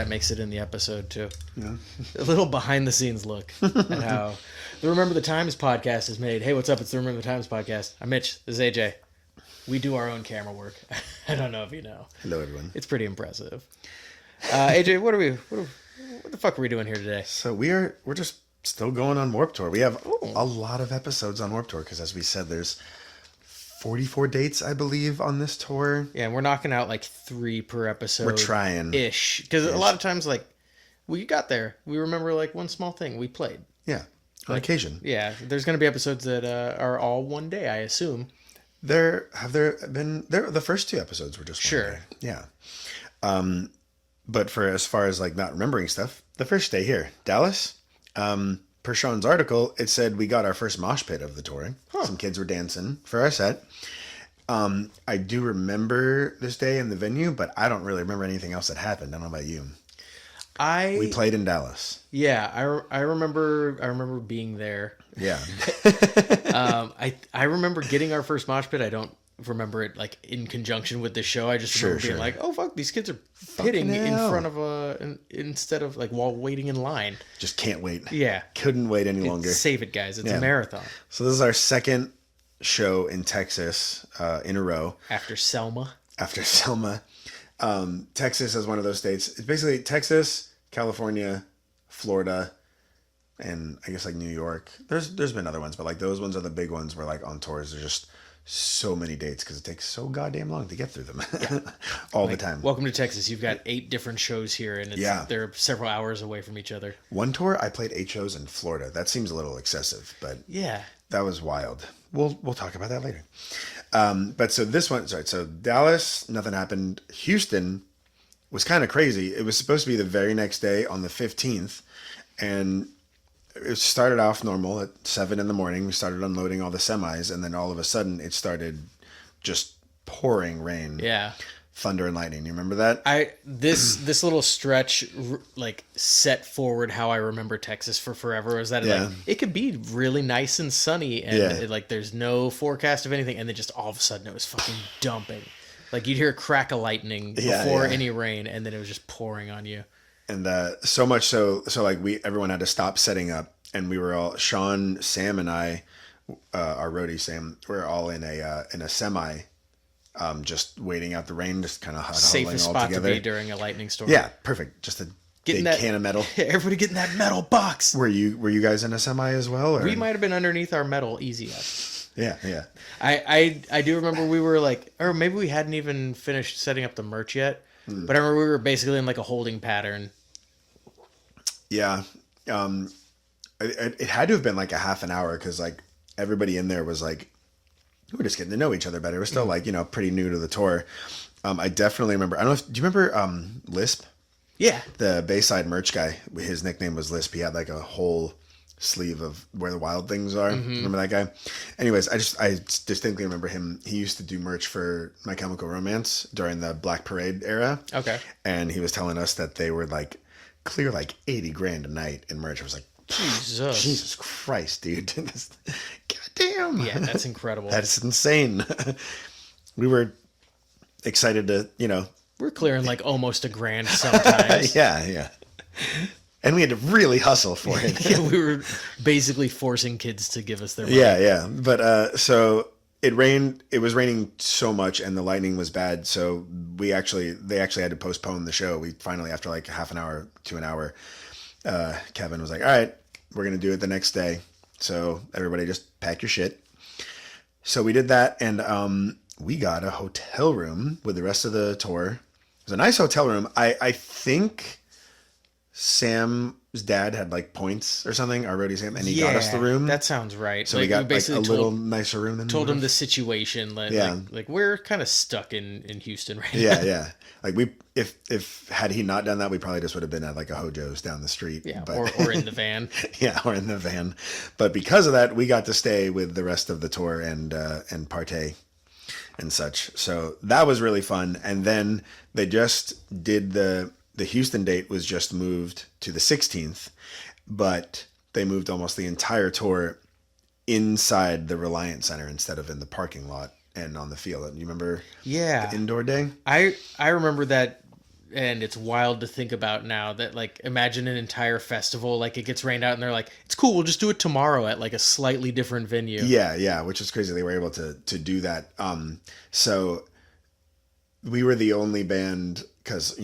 that makes it in the episode too. Yeah. A little behind the scenes look at how the Remember the Times podcast is made. Hey, what's up? It's the Remember the Times podcast. I'm Mitch. This is AJ. We do our own camera work. I don't know if you know. Hello, everyone. It's pretty impressive. AJ, what the fuck are we doing here today? So we're just still going on Warped Tour. We have a lot of episodes on Warped Tour because, as we said, there's 44 dates, I believe, on this tour. Yeah, and we're knocking out like 3 per episode. We're trying. Ish. Because a lot of times, like, we got there. We remember, like, one small thing. We played. Yeah, on occasion. Yeah, there's going to be episodes that are all one day, I assume. The first 2 episodes were just one day. Yeah. But for as far as, like, not remembering stuff, the first day here, Dallas, per Sean's article, it said we got our first mosh pit of the tour. Huh. Some kids were dancing for our set. I do remember this day in the venue, but I don't really remember anything else that happened. I don't know about you. We played in Dallas. Yeah, I remember being there. Yeah. I remember getting our first mosh pit. I don't remember it like in conjunction with the show. I just remember being like, oh fuck, these kids are pitting in front of instead of like while waiting in line. Just can't wait. Yeah. Couldn't wait any longer. Save it, guys. It's a marathon. So this is our second show in Texas in a row. After Selma. Texas is one of those states. It's basically Texas, California, Florida, and I guess like New York. There's been other ones, but like those ones are the big ones where like on tours there's just so many dates because it takes so goddamn long to get through them. All the time. Welcome to Texas. You've got 8 different shows here, and they're several hours away from each other. One tour I played 8 shows in Florida. That seems a little excessive, but yeah, that was wild. We'll talk about that later. But so this one, so Dallas, nothing happened. Houston was kind of crazy. It was supposed to be the very next day on the 15th, and it started off normal at 7 a.m. We started unloading all the semis, and then all of a sudden it started just pouring rain. Yeah. Thunder and lightning. You remember that? This little stretch like set forward how I remember Texas for forever. Is that like it could be really nice and sunny, and like there's no forecast of anything, and then just all of a sudden it was fucking dumping. Like you'd hear a crack of lightning before any rain, and then it was just pouring on you. And so much so like everyone had to stop setting up, and we were all Sean, Sam, and I, our roadie Sam, we're all in a semi, just waiting out the rain, just kind of huddling all together. Safest spot to be during a lightning storm. Yeah, perfect. Just a big can of metal. Everybody getting that metal box. Were you guys in a semi as well? Or? We might have been underneath our metal easy up. Yeah. I do remember we were like, or maybe we hadn't even finished setting up the merch yet, but I remember we were basically in like a holding pattern. Yeah. It had to have been like a half an hour because like everybody in there was like, we were just getting to know each other better. We're still like, pretty new to the tour. I definitely remember, do you remember Lisp? Yeah. The Bayside merch guy, his nickname was Lisp. He had like a whole sleeve of Where the Wild Things Are. Mm-hmm. Remember that guy? Anyways, I distinctly remember him. He used to do merch for My Chemical Romance during the Black Parade era. Okay. And he was telling us that they were like clear like $80,000 a night in merch. I was like, Jesus Christ, dude. Goddamn. Yeah, that's incredible. That's insane. We were excited to, We're clearing like almost $1,000 sometimes. Yeah. And we had to really hustle for it. Yeah, we were basically forcing kids to give us their money. Yeah. But so it rained. It was raining so much, and the lightning was bad. So they actually had to postpone the show. We finally, after like half an hour to an hour, Kevin was like, "All right, we're gonna do it the next day. So everybody just pack your shit." So we did that, and we got a hotel room with the rest of the tour. It was a nice hotel room. I think Sam's dad had like points or something, our roadie Sam, and he got us the room. That sounds right. So we got like a little nicer room than told him the situation. Like we're kind of stuck in Houston right now. Yeah. Like if had he not done that, we probably just would have been at like a Hojo's down the street. Yeah, or in the van. Yeah, or in the van. But because of that, we got to stay with the rest of the tour and partay and such. So that was really fun. And then they just did the Houston date was just moved to the 16th, but they moved almost the entire tour inside the Reliant Center instead of in the parking lot and on the field. You remember the indoor day? I remember that and it's wild to think about now that, like, imagine an entire festival, like, it gets rained out and they're like, it's cool, we'll just do it tomorrow at like a slightly different venue. Yeah, which is crazy. They were able to do that. So we were the only band, because,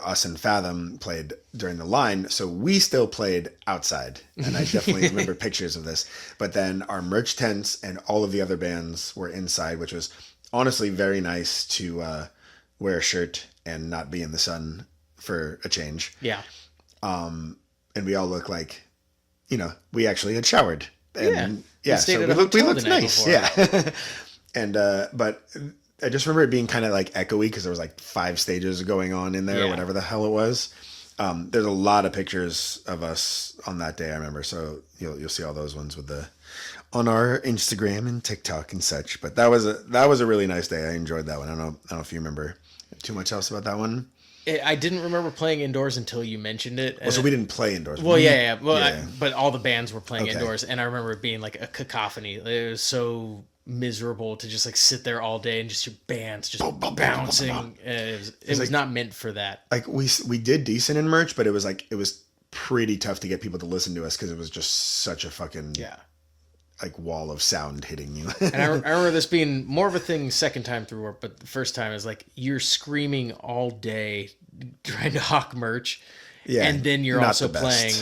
us and Fathom played during the line, so we still played outside. And I definitely remember pictures of this. But then our merch tents and all of the other bands were inside, which was honestly very nice to wear a shirt and not be in the sun for a change. Yeah. And we all look like, we actually had showered. And so we looked nice. Yeah. And, but I just remember it being kind of like echoey because there was like 5 stages going on in there or whatever the hell it was. There's a lot of pictures of us on that day, I remember. So you'll see all those ones on our Instagram and TikTok and such. But that was a really nice day. I enjoyed that one. I don't know if you remember too much else about that one. I didn't remember playing indoors until you mentioned it. Well, so we didn't play indoors. Well, yeah. Well, but all the bands were playing indoors, and I remember it being like a cacophony. It was so miserable to just like sit there all day and just your bands just bouncing. It was like, not meant for that. Like we did decent in merch, but it was pretty tough to get people to listen to us because it was just such a fucking like wall of sound hitting you. And I remember this being more of a thing second time through, but the first time is like you're screaming all day trying to hawk merch, and then you're also playing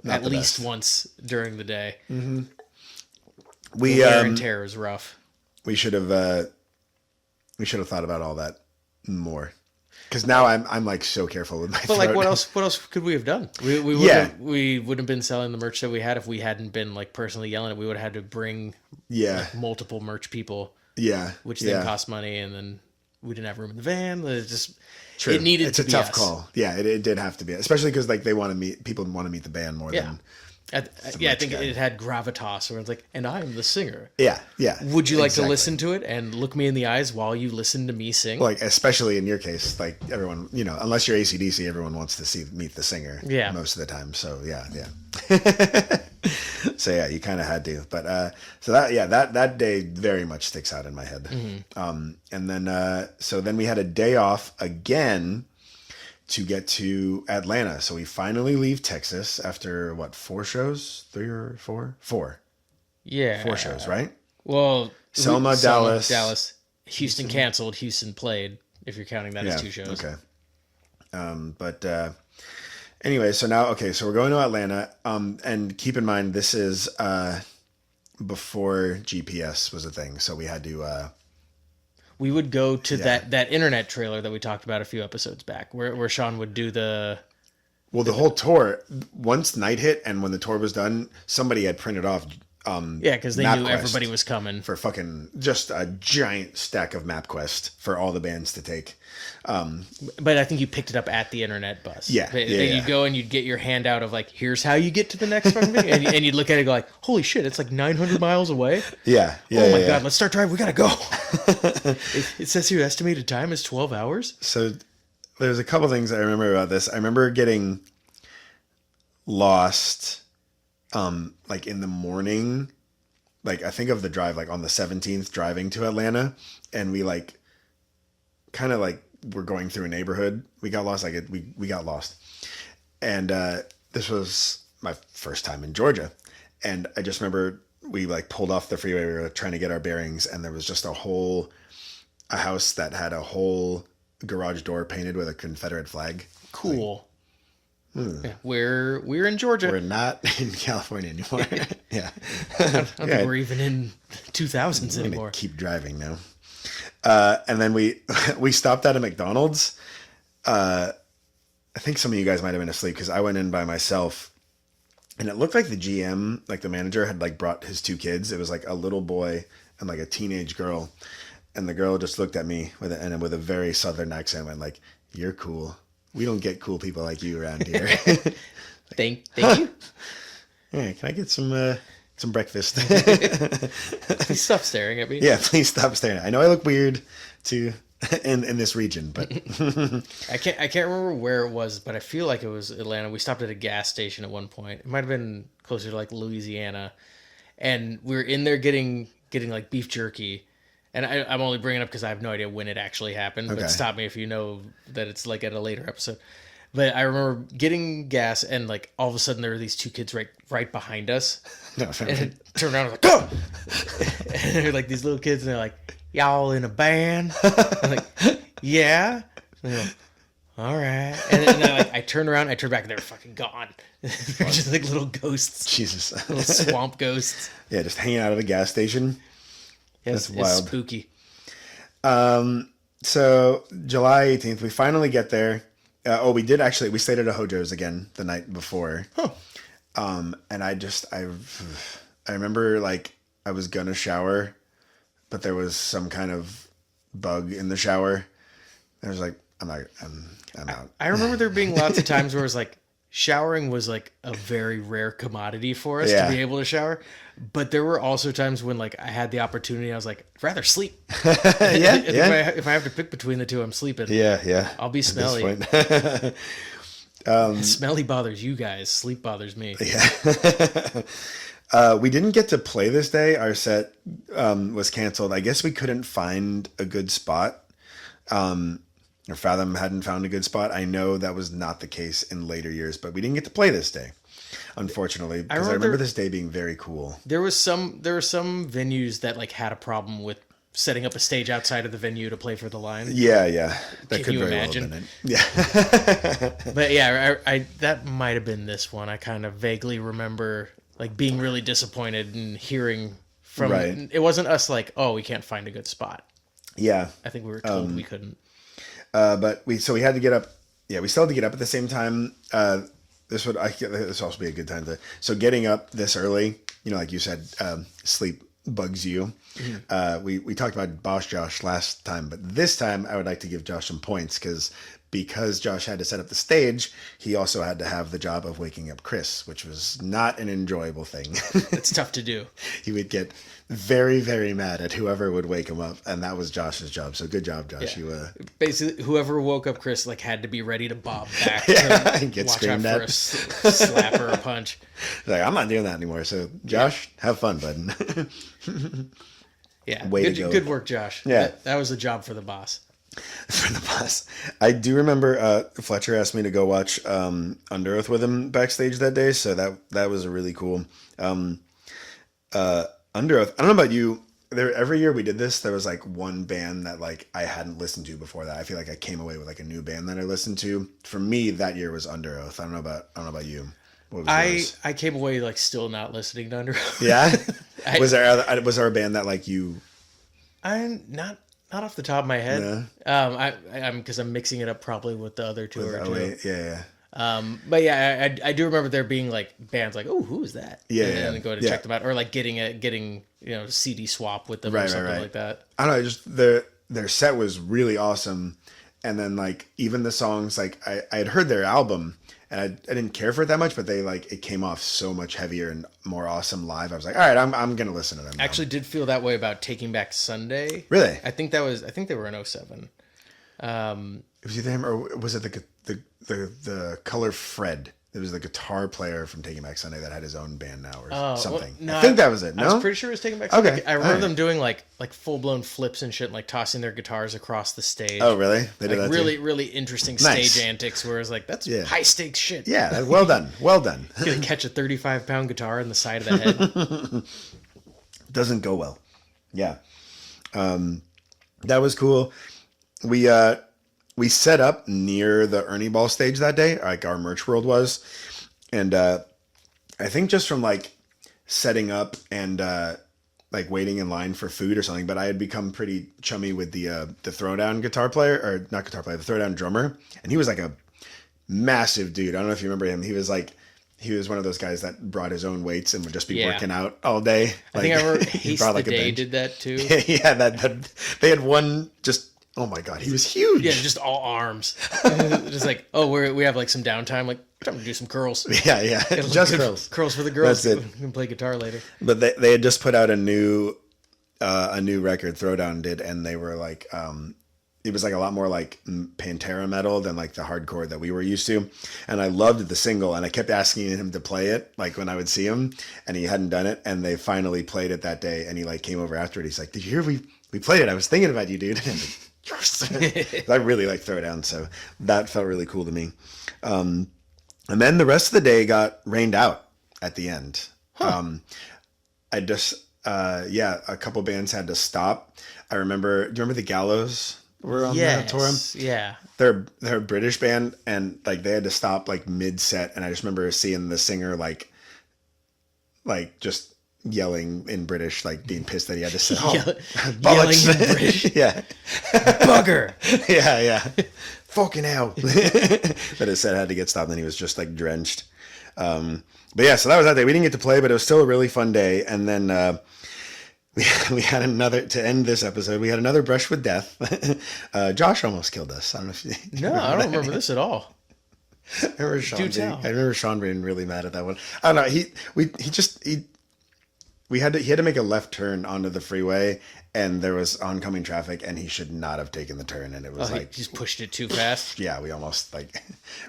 at least once during the day. Mm-hmm. The wear and tear is rough. We should have thought about all that more. Because now I'm like so careful with my throat. But like, what else could we have done? We wouldn't have been selling the merch that we had if we hadn't been like personally yelling it. We would have had to bring like, multiple merch people. Yeah, which then cost money, and then we didn't have room in the van. It's just true. It's a tough call. Yeah, it did have to be, especially because like people want to meet the band more than. I think it had gravitas where it's like, and I'm the singer. Yeah. Would you like to listen to it and look me in the eyes while you listen to me sing? Like, especially in your case, like everyone, unless you're AC/DC, everyone wants to meet the singer. Yeah. Most of the time. So yeah. So yeah, you kind of had to, but so that day very much sticks out in my head. Mm-hmm. And then so then we had a day off again to get to Atlanta. So we finally leave Texas after 4 shows? 3 or 4? 4. Yeah. 4 shows, right? Well, Selma, Dallas. Houston canceled. Houston played, if you're counting that as 2 shows. Okay. But anyway, so now, so we're going to Atlanta. And keep in mind, this is before GPS was a thing. So we had to... we would go to that internet trailer that we talked about a few episodes back, where Sean would do the whole tour. Once night hit and when the tour was done, somebody had printed off because they knew everybody was coming for fucking just a giant stack of MapQuest for all the bands to take. But I think you picked it up at the internet bus. Yeah. You'd go and you'd get your handout of like, here's how you get to the next fucking thing. And you'd look at it and go like, holy shit, it's like 900 miles away. Yeah. Oh my God, let's start driving. We got to go. It says here estimated time is 12 hours. So there's a couple things I remember about this. I remember getting lost like in the morning. Like I think of the drive like on the 17th driving to Atlanta, and we like kind of like we're going through a neighborhood. We got lost. We got lost. And this was my first time in Georgia. And I just remember we like pulled off the freeway. We were trying to get our bearings, and there was just a house that had a whole garage door painted with a Confederate flag. Cool. Yeah, we're in Georgia. We're not in California anymore. Yeah. I don't think we're even in 2000s anymore. Keep driving now. And then we stopped at a McDonald's. I think some of you guys might have been asleep because I went in by myself, and it looked like the GM, like the manager, had like brought his 2 kids. It was like a little boy and like a teenage girl, and the girl just looked at me with a very southern accent, went like, "You're cool. We don't get cool people like you around here." Thank you. Yeah, can I get some breakfast? Please stop staring at me. Yeah, please stop staring. I know I look weird too in this region, but I can't remember where it was, but I feel like it was Atlanta. We stopped at a gas station at one point. It might have been closer to like Louisiana, and we were in there getting like beef jerky, and I'm only bringing it up because I have no idea when it actually happened. Okay. But stop me if you know that it's like at a later episode. But I remember getting gas, and like all of a sudden there were these two kids right behind us. No, and I turned around and I was like, go! And they're like these little kids, and they're like, y'all in a band? I'm like, yeah. And they're like, all right. And then I turned around, I turned back, and they were fucking gone. They're just like little ghosts. Jesus. Little swamp ghosts. Yeah, just hanging out at a gas station. Yes, That's wild. It's spooky. So July 18th, we finally get there. We stayed at a Hojo's again the night before. Huh. And I remember like I was gonna shower, but there was some kind of bug in the shower. I was like, I'm out. I remember there being lots of times where it was like showering was like a very rare commodity for us to be able to shower. But there were also times when like I had the opportunity, I was like, I'd rather sleep. If I have to pick between the two, I'm sleeping. Yeah. I'll be smelly. Smelly bothers you guys. Sleep bothers me. Yeah. We didn't get to play this day. Our set was canceled. I guess we couldn't find a good spot. Or Fathom hadn't found a good spot. I know that was not the case in later years, but we didn't get to play this day, unfortunately, because I remember this day being very cool. There were some venues that like had a problem with setting up a stage outside of the venue to play for the line. Yeah. That Can you imagine? Well have been it. Yeah. But yeah, I that might have been this one. I kind of vaguely remember like being really disappointed and hearing from it wasn't us like, oh, we can't find a good spot. Yeah. I think we were told we couldn't. But we had to get up. Yeah, we still had to get up at the same time. This would also be a good time to. So getting up this early, like you said, sleep bugs you. Mm-hmm. We talked about Boss Josh last time, but this time I would like to give Josh some points because Josh had to set up the stage. He also had to have the job of waking up Chris, which was not an enjoyable thing. It's tough to do. He would get very, very mad at whoever would wake him up, and that was Josh's job. So good job, Josh. Yeah. You basically whoever woke up Chris like had to be ready to bob back and get watch screamed out at for a slap or a punch. Like, I'm not doing that anymore. So Josh, have fun, bud. Yeah, Way to go. Good work, Josh. Yeah, that was a job for the boss. For the boss. I do remember Fletcher asked me to go watch Under Oath with him backstage that day, so that was a really cool. Under Oath. I don't know about you. Every year we did this, there was like one band that like I hadn't listened to before that. I feel like I came away with like a new band that I listened to. For me, that year was Under Oath. I don't know about you. What was yours? I came away like still not listening to Under Oath. Yeah. Was there a band that like you? I'm not off the top of my head. Yeah. I'm because I'm mixing it up probably with the other two or two. Yeah. But yeah, I do remember there being like bands like, oh, who is that? Yeah, and then go to check them out, or like getting CD swap with them or something like that. I don't know, just their set was really awesome, and then like even the songs, like I had heard their album and I didn't care for it that much, but it came off so much heavier and more awesome live. I was like, all right, I'm gonna listen to them now. Actually did feel that way about Taking Back Sunday. Really? I think they were in 07. Was it them or was it the Color Fred? It was the guitar player from Taking Back Sunday that had his own band now or something. Well, no, I think that was it. No? I was pretty sure it was Taking Back Sunday. Okay. I remember them doing like full blown flips and shit, like tossing their guitars across the stage. Oh, really? They did like that really, too? really interesting Nice. stage antics where it's like, that's high stakes shit. Yeah, well done. Well done. You gonna catch a 35-pound guitar in the side of the head. Doesn't go well. Yeah. That was cool. We set up near the Ernie Ball stage that day, like our merch world was. And I think just from like setting up and like waiting in line for food or something, but I had become pretty chummy with the Throwdown guitar player, or not guitar player, the Throwdown drummer. And he was like a massive dude. I don't know if you remember him. He was one of those guys that brought his own weights and would just be working out all day. I think I remember Haste the Day did that too. Yeah, that they had one just. Oh my god, he was huge. Yeah, just all arms. Just like, oh, we have like some downtime. Like, time to do some curls. Yeah, just curls. Curls for the girls. That's it. We can play guitar later. But they had just put out a new record. Throwdown did, and they were like, it was like a lot more like Pantera metal than like the hardcore that we were used to. And I loved the single, and I kept asking him to play it like when I would see him, and he hadn't done it. And they finally played it that day, and he like came over after it. He's like, "Did you hear we played it. I was thinking about you, dude. Yes. I really like Throwdown, so that felt really cool to me. And then the rest of the day got rained out at the end. Huh. I just, a couple bands had to stop. I remember, do you remember the Gallows were on the tour? Yeah. They're a British band, and like they had to stop like mid set, and I just remember seeing the singer like just yelling in British, like being pissed that he had to sit home. Yelling in British. Yeah. Bugger. Yeah. Fucking hell. But it said it had to get stopped, and he was just like drenched. But yeah, so that was that day. We didn't get to play, but it was still a really fun day. And then we had another, to end this episode, we had another brush with death. Josh almost killed us. I don't know if you No, I don't remember this at all. I remember Sean being really mad at that one. I don't know. He had to make a left turn onto the freeway, and there was oncoming traffic, and he should not have taken the turn. And it was he just pushed it too fast. Yeah, we almost I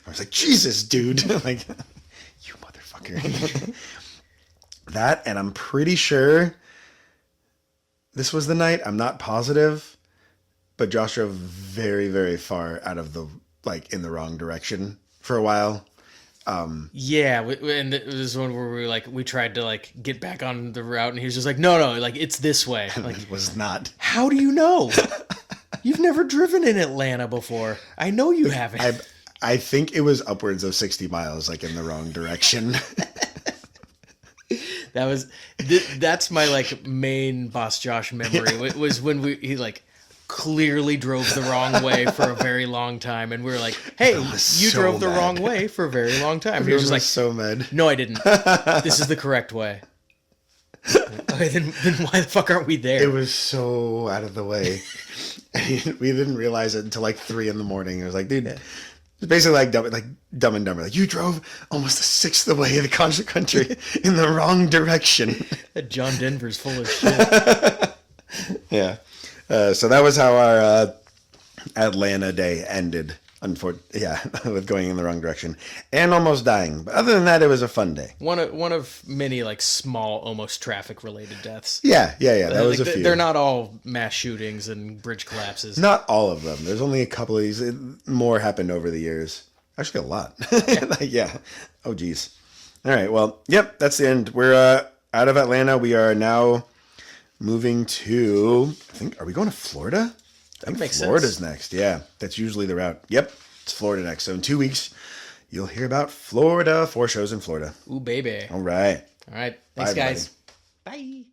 was like, Jesus, dude, like, you motherfucker. That, and I'm pretty sure this was the night. I'm not positive, but Josh drove very, very far out of in the wrong direction for a while. And it was one where we tried to get back on the route, and he was just like, no, it's this way. Like, it was not. How do you know? You've never driven in Atlanta before. I know you haven't. I think it was upwards of 60 miles, in the wrong direction. That's my main Boss Josh memory. It was when he clearly drove the wrong way for a very long time, and we were like, hey, you drove the wrong way for a very long time. And he was just so mad. No, I didn't. This is the correct way. Okay, then why the fuck aren't we there? It was so out of the way. We didn't realize it until 3 a.m. It was like, dude, it's basically like Dumb and Dumber. You drove almost a sixth of the way of the concert country in the wrong direction. John Denver's full of shit. Yeah. So that was how our Atlanta day ended. With going in the wrong direction and almost dying. But other than that, it was a fun day. One of many small, almost traffic related deaths. Yeah. That was a few. They're not all mass shootings and bridge collapses. Not all of them. There's only a couple of these. More happened over the years. Actually, a lot. Yeah. Oh, geez. All right. Well, yep. That's the end. We're out of Atlanta. We are now moving to. Are we going to Florida? I think Florida's next. Yeah, that's usually the route. Yep, it's Florida next. So in 2 weeks, you'll hear about Florida. 4 shows in Florida. Ooh, baby. All right. Thanks, guys. Bye.